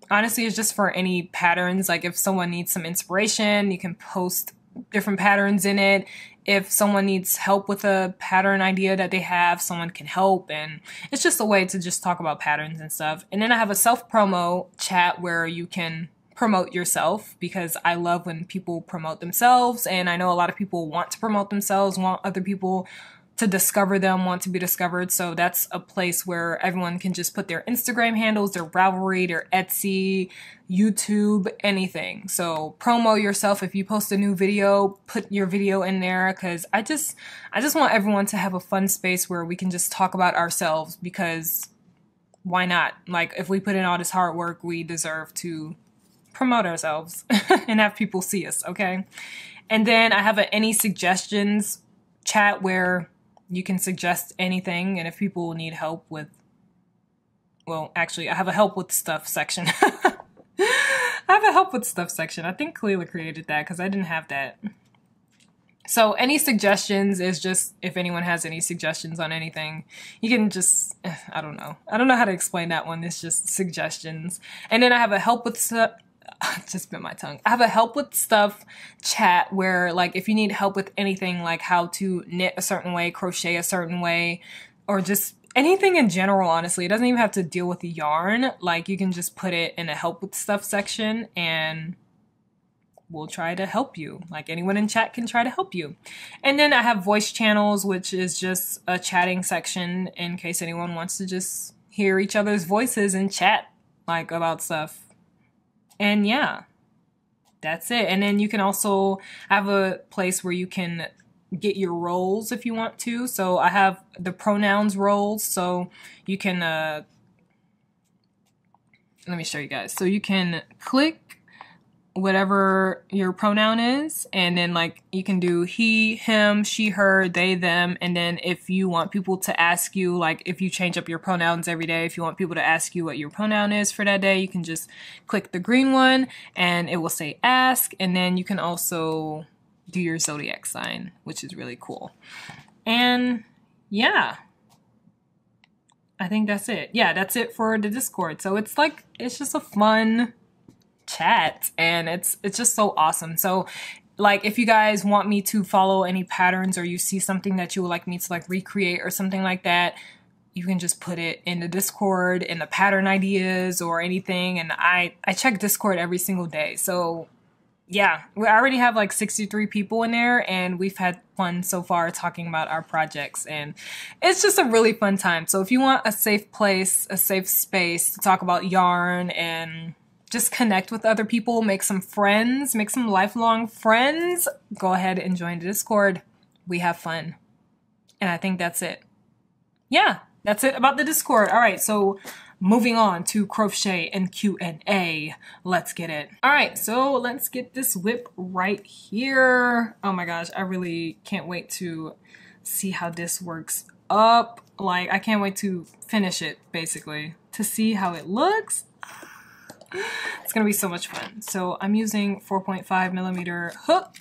Speaker 1: honestly it's just for any patterns. Like if someone needs some inspiration, you can post different patterns in it. If someone needs help with a pattern idea that they have, someone can help, and it's just a way to just talk about patterns and stuff. And then I have a self-promo chat where you can promote yourself, because I love when people promote themselves, and I know a lot of people want to promote themselves, want other people to discover them, want to be discovered. So that's a place where everyone can just put their Instagram handles, their Ravelry, their Etsy, YouTube, anything. So promo yourself. If you post a new video, put your video in there, because I just want everyone to have a fun space where we can just talk about ourselves, because why not? Like if we put in all this hard work, we deserve to promote ourselves and have people see us, okay? And then I have a any suggestions chat where you can suggest anything, and if people need help with, well, actually, I have a help with stuff section. I have a help with stuff section. I think Kaye created that because I didn't have that. So any suggestions is just if anyone has any suggestions on anything, you can just, I don't know. I don't know how to explain that one. It's just suggestions. And then I have a help with stuff. Just bit my tongue. I have a help with stuff chat where like if you need help with anything, like how to knit a certain way, crochet a certain way, or just anything in general, honestly. It doesn't even have to deal with the yarn. Like you can just put it in a help with stuff section and we'll try to help you. Like anyone in chat can try to help you. And then I have voice channels, which is just a chatting section in case anyone wants to just hear each other's voices and chat like about stuff. And yeah, that's it. And then you can also have a place where you can get your roles if you want to. So I have the pronouns roles. So you can, let me show you guys. So you can click whatever your pronoun is, and then like you can do he, him, she, her, they, them. And then if you want people to ask you, like if you change up your pronouns every day, if you want people to ask you what your pronoun is for that day, you can just click the green one and it will say ask. And then you can also do your zodiac sign, which is really cool. And yeah, I think that's it. Yeah, that's it for the Discord. So it's like, it's just a fun chat, and it's just so awesome. So like if you guys want me to follow any patterns, or you see something that you would like me to like recreate or something like that, you can just put it in the Discord in the pattern ideas or anything. And I check Discord every single day. So yeah, we already have like 63 people in there, and we've had fun so far talking about our projects, and it's just a really fun time. So if you want a safe place, a safe space to talk about yarn and just connect with other people, make some friends, make some lifelong friends, go ahead and join the Discord. We have fun. And I think that's it. Yeah, that's it about the Discord. All right, so moving on to crochet and Q&A. Let's get it. All right, so let's get this whip right here. Oh my gosh, I really can't wait to see how this works up. Like, I can't wait to finish it, basically, to see how it looks. It's gonna be so much fun. So I'm using 4.5 millimeter hook.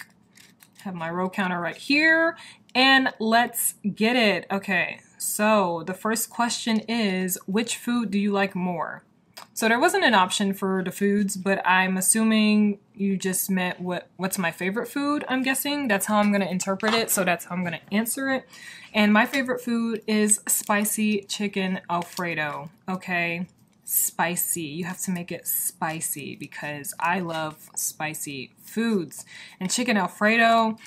Speaker 1: Have my row counter right here, and let's get it. Okay, so the first question is, which food do you like more? So there wasn't an option for the foods, but I'm assuming you just meant what's my favorite food, I'm guessing. That's how I'm gonna interpret it, so that's how I'm gonna answer it. And my favorite food is spicy chicken Alfredo, okay? Spicy. You have to make it spicy because I love spicy foods. And chicken Alfredo,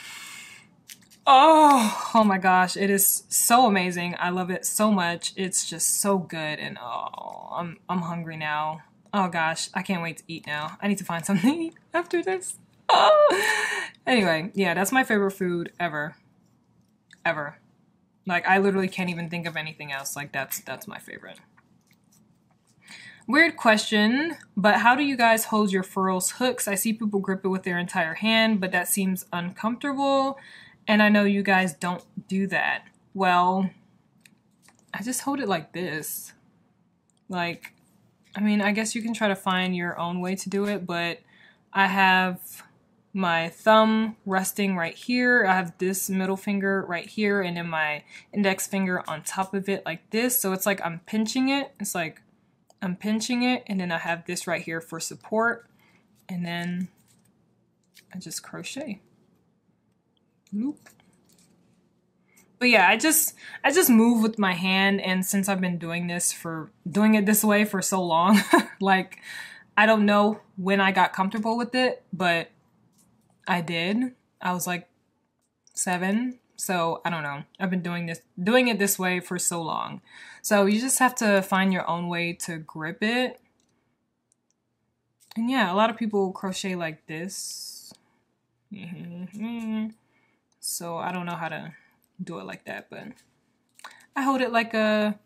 Speaker 1: oh my gosh, it is so amazing. I love it so much. It's just so good, and oh, I'm hungry now. Oh gosh, I can't wait to eat now. I need to find something to eat after this. Oh. Anyway, yeah, that's my favorite food ever. Ever. Like I literally can't even think of anything else. Like that's my favorite. Weird question, but how do you guys hold your furls hooks? I see people grip it with their entire hand, but that seems uncomfortable, and I know you guys don't do that. Well, I just hold it like this. Like, I mean, I guess you can try to find your own way to do it, but I have my thumb resting right here. I have this middle finger right here, and then my index finger on top of it like this. So it's like I'm pinching it. It's like I'm pinching it, and then I have this right here for support, and then I just crochet. Loop. But yeah, I just move with my hand, and since I've been doing it this way for so long, like I don't know when I got comfortable with it, but I did. I was like 7, so I don't know. I've been doing it this way for so long. So you just have to find your own way to grip it. And yeah, a lot of people crochet like this. So I don't know how to do it like that, but I hold it like a,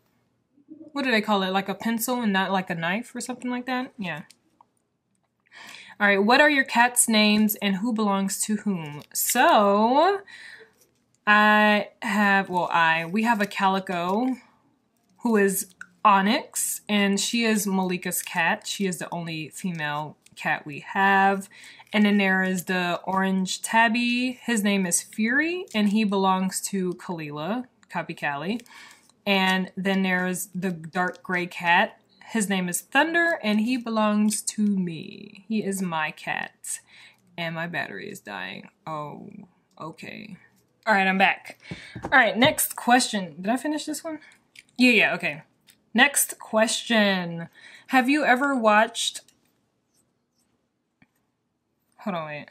Speaker 1: what do they call it? Like a pencil and not like a knife or something like that. Yeah. All right, what are your cats' names and who belongs to whom? So we have a calico who is Onyx, and she is Malika's cat. She is the only female cat we have. And then there is the orange tabby. His name is Fury, and he belongs to Kalila, Callie. And then there's the dark gray cat. His name is Thunder, and he belongs to me. He is my cat. And my battery is dying. Oh, okay. All right, I'm back. All right, next question. Did I finish this one? Yeah, okay. Next question. Have you ever watched... Hold on, wait.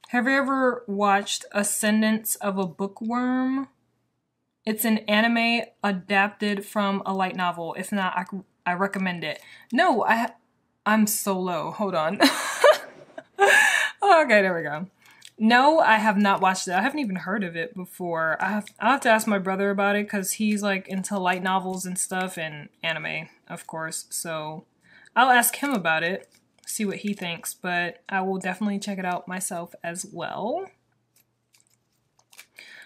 Speaker 1: Have you ever watched Ascendance of a Bookworm? It's an anime adapted from a light novel. If not, I recommend it. No, I'm so low. Hold on. Okay, there we go. No, I have not watched it. I haven't even heard of it before. I'll have to ask my brother about it because he's like into light novels and stuff and anime, of course. So I'll ask him about it, see what he thinks, but I will definitely check it out myself as well.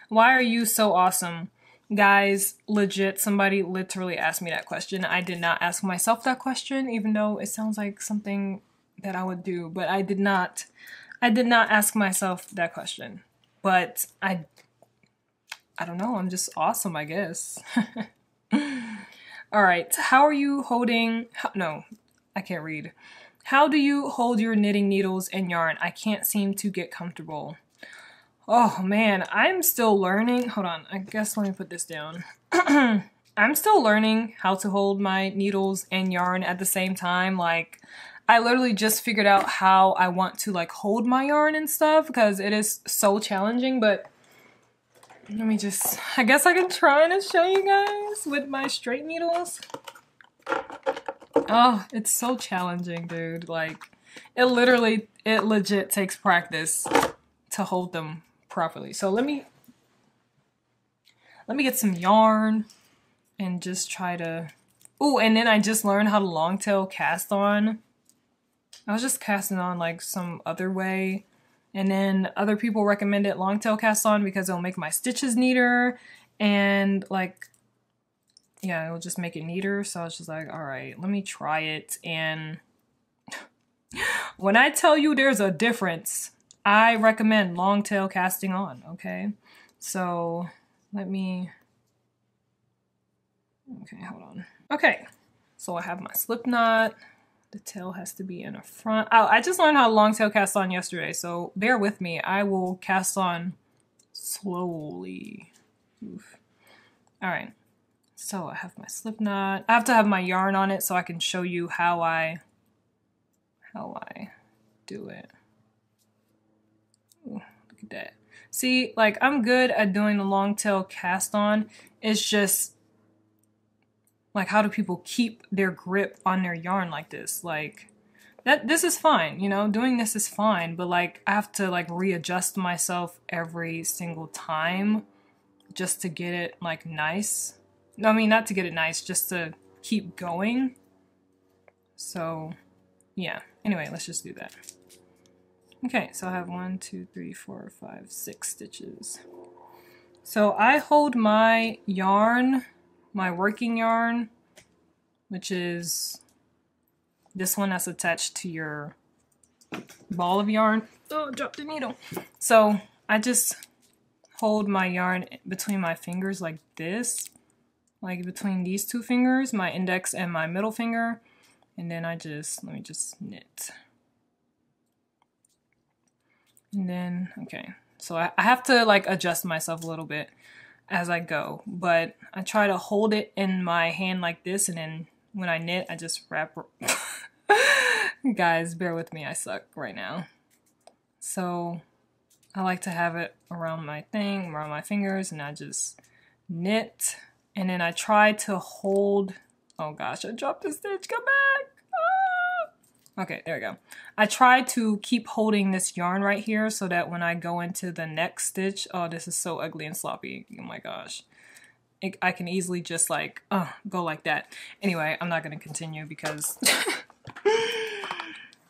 Speaker 1: Why are you so awesome? Guys, legit, somebody literally asked me that question. I did not ask myself that question, even though it sounds like something that I would do, but I did not ask myself that question. But I don't know, I'm just awesome, I guess. All right, how are you holding, no, I can't read. How do you hold your knitting needles and yarn? I can't seem to get comfortable. Oh man, I'm still learning. Hold on, I guess let me put this down. I'm still learning how to hold my needles and yarn at the same time. Like, I literally just figured out how I want to like hold my yarn and stuff because it is so challenging, but let me just, I guess I can try to show you guys with my straight needles. Oh, it's so challenging, dude. Like, it legit takes practice to hold them properly. So let me get some yarn and just try to, oh, and then I just learned how to long tail cast on. I was just casting on like some other way, and then other people recommended long tail cast on because it'll make my stitches neater and like, yeah, it'll just make it neater. So I was just like, all right, let me try it. And when I tell you there's a difference, I recommend long tail casting on, okay? So let me, okay, hold on. Okay, so I have my slip knot. The tail has to be in the front. Oh, I just learned how to long tail cast on yesterday, so bear with me. I will cast on slowly. Oof. All right, so I have my slip knot. I have to have my yarn on it so I can show you how I do it. Ooh, look at that. See, like, I'm good at doing the long tail cast on. It's just, like, how do people keep their grip on their yarn like this? Like, this is fine, you know? Doing this is fine, but, like, I have to, like, readjust myself every single time just to get it, like, nice. No, I mean, not to get it nice, just to keep going. So, yeah. Anyway, let's just do that. Okay, so I have 1, 2, 3, 4, 5, 6 stitches. So I hold my yarn my working yarn, which is this one that's attached to your ball of yarn. Oh, dropped the needle. So I just hold my yarn between my fingers like this, like between these two fingers, my index and my middle finger, and then let me just knit. And then, okay, so I have to like adjust myself a little bit as I go, but I try to hold it in my hand like this, and then when I knit, I just wrap. Guys, bear with me, I suck right now. So I like to have it around my fingers, and I just knit, and then I try to hold, oh gosh, I dropped the stitch, come back! Ah! Okay, there we go. I try to keep holding this yarn right here so that when I go into the next stitch, oh, this is so ugly and sloppy, oh my gosh. I can easily just like, go like that. Anyway, I'm not gonna continue because,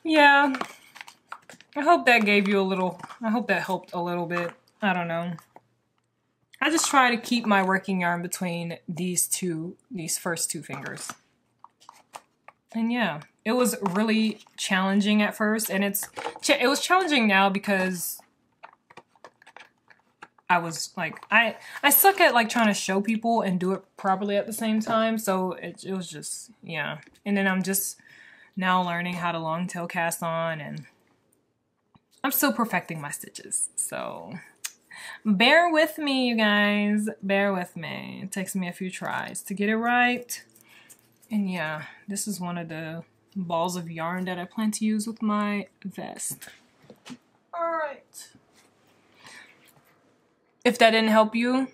Speaker 1: yeah. I hope that gave you a little, I hope that helped a little bit. I don't know. I just try to keep my working yarn between these first two fingers. And yeah, it was really challenging at first, and it was challenging now because I was like, I suck at like trying to show people and do it properly at the same time. So it was just, yeah. And then I'm just now learning how to long tail cast on, and I'm still perfecting my stitches. So bear with me, you guys, bear with me. It takes me a few tries to get it right. And yeah, this is one of the balls of yarn that I plan to use with my vest. All right. If that didn't help you,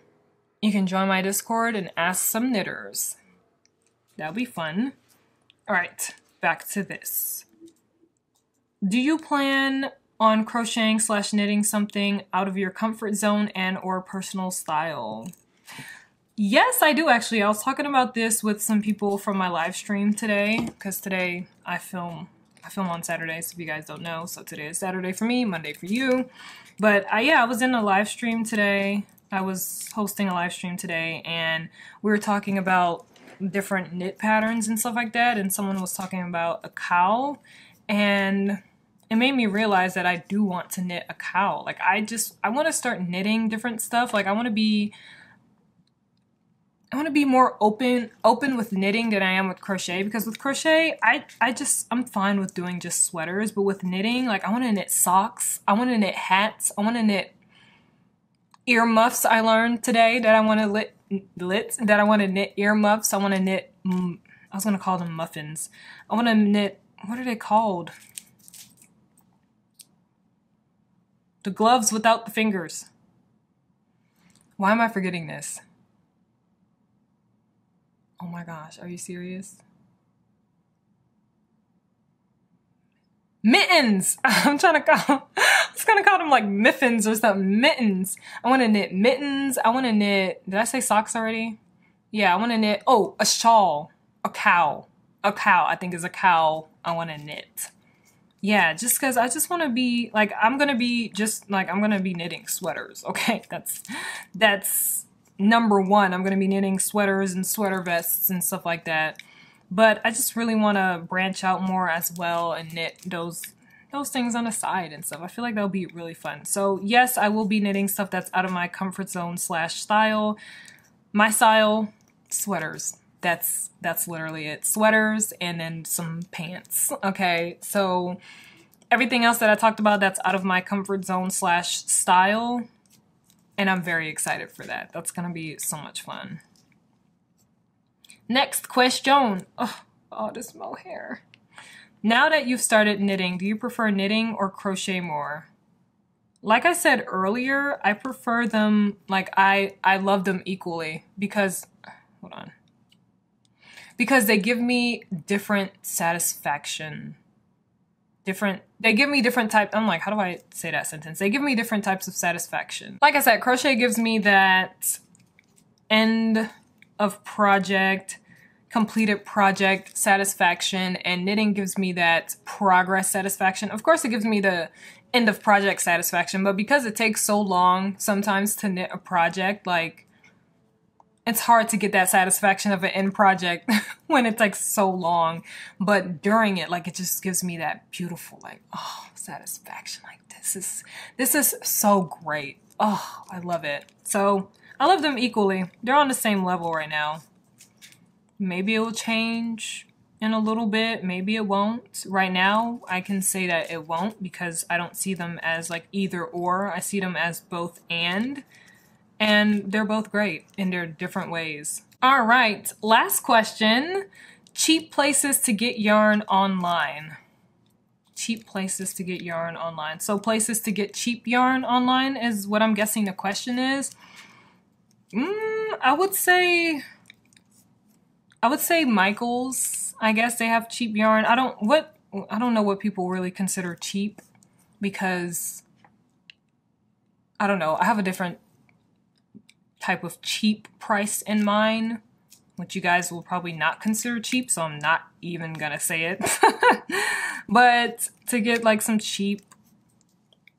Speaker 1: you can join my Discord and ask some knitters. That'll be fun. All right, back to this. Do you plan on crocheting / knitting something out of your comfort zone and or personal style? Yes, I do actually. I was talking about this with some people from my live stream today, because today I film on Saturdays, if you guys don't know. So today is Saturday for me, Monday for you. But yeah, I was in a live stream today. I was hosting a live stream today, and we were talking about different knit patterns and stuff like that. And someone was talking about a cow, and it made me realize that I do want to knit a cow. Like I want to start knitting different stuff. Like I want to be more open with knitting than I am with crochet, because with crochet, I'm fine with doing just sweaters, but with knitting, like I want to knit socks, I want to knit hats, I want to knit earmuffs. I learned today that I want to knit earmuffs. I want to knit, I was going to call them muffins. I want to knit, what are they called? The gloves without the fingers. Why am I forgetting this? Oh my gosh, are you serious? Mittens! I was gonna call them like miffins or something. Mittens. I want to knit mittens. I want to knit, did I say socks already? Yeah, I want to knit, oh, a shawl. A cow. A cow, I think is a cow I want to knit. Yeah, just because I just want to be, like, I'm going to be knitting sweaters, okay? That's number one. I'm going to be knitting sweaters and sweater vests and stuff like that. But I just really want to branch out more as well and knit those things on the side and stuff. I feel like that'll be really fun. So yes, I will be knitting stuff that's out of my comfort zone / style. My style, sweaters. That's literally it. Sweaters and then some pants. Okay, so everything else that I talked about that's out of my comfort zone / style. And I'm very excited for that. That's gonna be so much fun. Next question. Oh, this mohair. Now that you've started knitting, do you prefer knitting or crochet more? Like I said earlier, I prefer them, like I love them equally because, hold on. Because they give me different satisfaction. They give me different types, I'm like, how do I say that sentence? They give me different types of satisfaction. Like I said, crochet gives me that end of project, completed project satisfaction, and knitting gives me that progress satisfaction. Of course, it gives me the end of project satisfaction, but because it takes so long sometimes to knit a project, like, it's hard to get that satisfaction of an end project when it takes so long, but during it, like, it just gives me that beautiful, like, oh, satisfaction. Like, this is so great. Oh, I love it. So I love them equally. They're on the same level right now. Maybe it will change in a little bit. Maybe it won't. Right now, I can say that it won't because I don't see them as like either or. I see them as both and they're both great in their different ways. All right, last question. Cheap places to get yarn online. Cheap places to get yarn online. So places to get cheap yarn online is what I'm guessing the question is. I would say Michael's. I guess they have cheap yarn. I don't know what people really consider cheap because I don't know. I have a different type of cheap price in mind, which you guys will probably not consider cheap, so I'm not even gonna say it. But to get like some cheap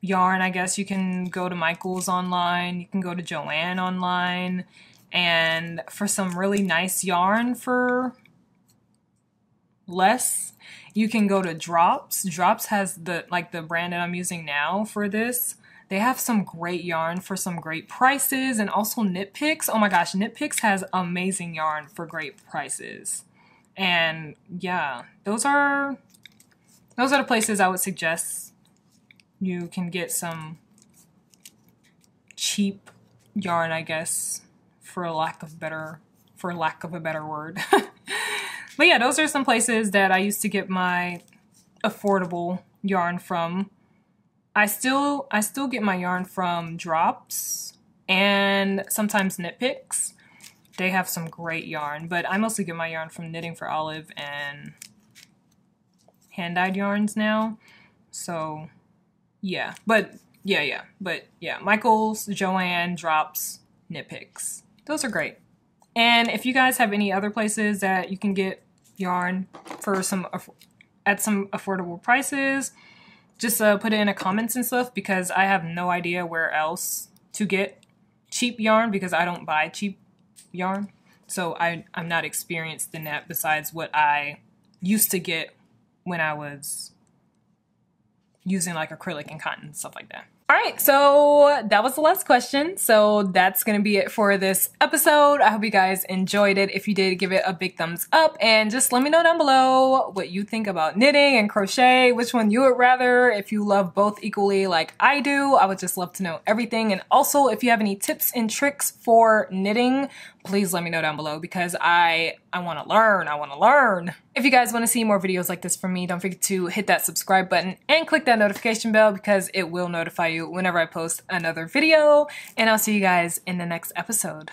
Speaker 1: yarn, I guess you can go to Michael's online, you can go to VYEN online, and for some really nice yarn for less, you can go to Drops. Drops has the brand that I'm using now for this. They have some great yarn for some great prices, and also Knit Picks. Oh my gosh, Knit Picks has amazing yarn for great prices. And yeah, those are the places I would suggest you can get some cheap yarn, I guess, for lack of a better word. But yeah, those are some places that I used to get my affordable yarn from. I still get my yarn from Drops and sometimes Knit Picks. They have some great yarn, but I mostly get my yarn from Knitting for Olive and hand-dyed yarns now. So yeah, but yeah, Michael's, VYEN, Drops, Knit Picks. Those are great. And if you guys have any other places that you can get yarn for at some affordable prices, just put it in the comments and stuff, because I have no idea where else to get cheap yarn because I don't buy cheap yarn. So I'm not experienced in that besides what I used to get when I was using like acrylic and cotton and stuff like that. All right, so that was the last question. So that's gonna be it for this episode. I hope you guys enjoyed it. If you did, give it a big thumbs up and just let me know down below what you think about knitting and crochet, which one you would rather. If you love both equally like I do, I would just love to know everything. And also, if you have any tips and tricks for knitting, please let me know down below because I wanna learn. If you guys wanna see more videos like this from me, don't forget to hit that subscribe button and click that notification bell because it will notify you whenever I post another video. And I'll see you guys in the next episode.